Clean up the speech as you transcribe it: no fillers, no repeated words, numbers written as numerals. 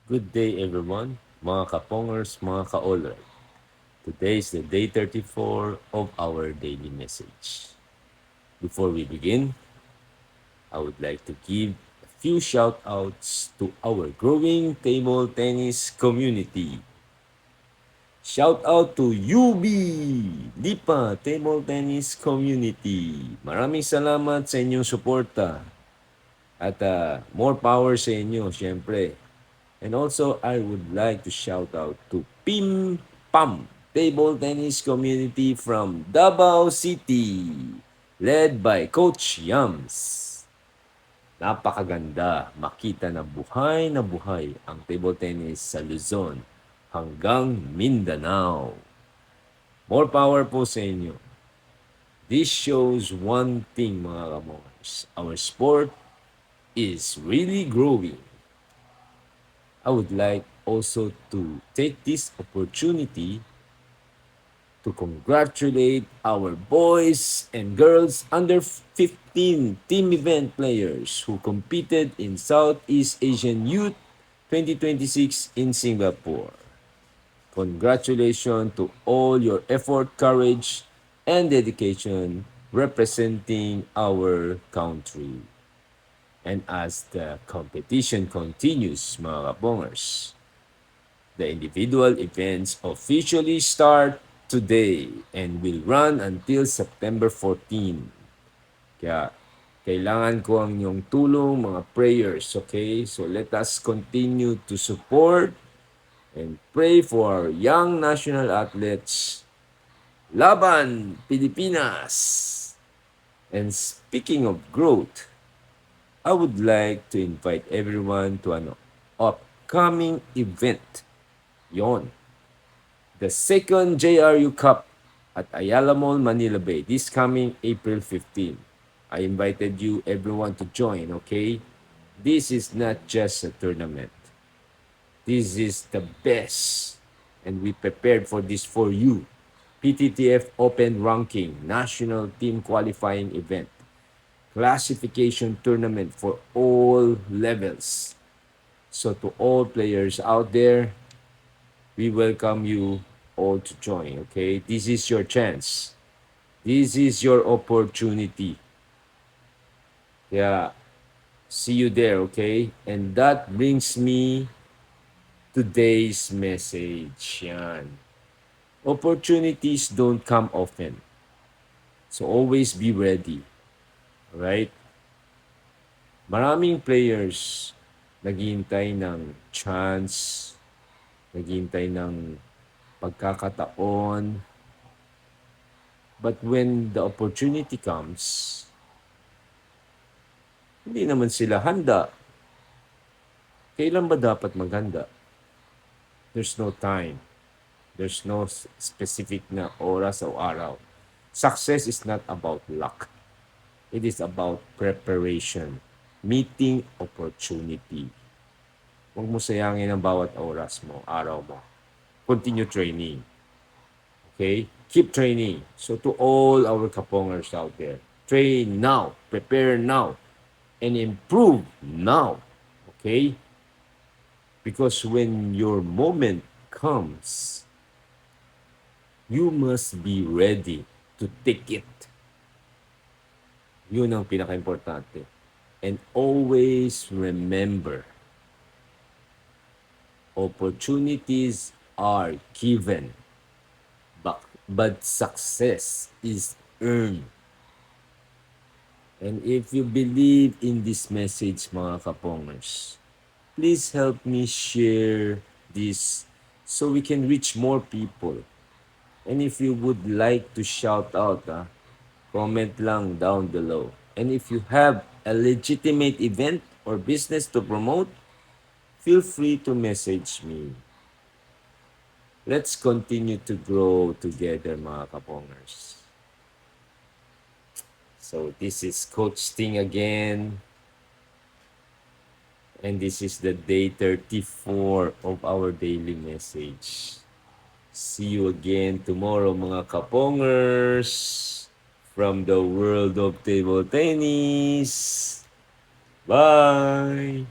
Good day everyone, mga kapongers, mga ka-all-right. Today is the day 34 of our daily message. Before we begin, I would like to give a few shout-outs to our growing table tennis community. Shout out to UB Lipa Table Tennis Community. Maraming salamat sa inyong suporta at more power sa inyo, syempre. And also, I would like to shout out to Pim Pam Table Tennis Community from Davao City, led by Coach Yams. Napakaganda makita na buhay ang table tennis sa Luzon hanggang Mindanao. More power po sa inyo. This shows one thing, mga kamors. Our sport is really growing. I would like also to take this opportunity to congratulate our boys and girls under 15 team event players who competed in Southeast Asian Youth 2026 in Singapore. Congratulations to all your effort, courage, and dedication representing our country. And as the competition continues, mga kabongers, the individual events officially start today and will run until September 14. Kaya kailangan ko ang inyong tulong, mga prayers, okay? So let us continue to support and pray for our young national athletes. Laban, Pilipinas! And speaking of growth, I would like to invite everyone to an upcoming event. Yon. The second JRU Cup at Ayala Mall, Manila Bay, this coming April 15. I invited you, everyone, to join, okay? This is not just a tournament. This is the best, and we prepared for this for you. PTTF Open Ranking National Team Qualifying Event. Classification tournament for all levels. So to all players out there, we welcome you all to join, okay? This is your chance. This is your opportunity. Yeah, see you there, okay? And that brings me today's message. Yan. Opportunities don't come often. So always be ready. Right? Maraming players naghihintay ng chance, naghihintay ng pagkakataon. But when the opportunity comes, hindi naman sila handa. Kailan ba dapat maghanda? There's no time. There's no specific na oras o araw. Success is not about luck. It is about preparation, meeting opportunity. Huwag mo sayangin ang bawat oras mo, araw mo. Continue training. Okay? Keep training. So to all our kapongers out there, train now, prepare now, and improve now. Okay? Because when your moment comes, you must be ready to take it. Yun ang pinaka-importante. And always remember, opportunities are given, but success is earned. And if you believe in this message, mga kapongers, please help me share this so we can reach more people. And if you would like to shout out, comment lang down below. And if you have a legitimate event or business to promote, feel free to message me. Let's continue to grow together, mga kapongers. So this is Coach Sting again. And this is the day 34 of our daily message. See you again tomorrow, mga kapongers, from the world of table tennis. Bye!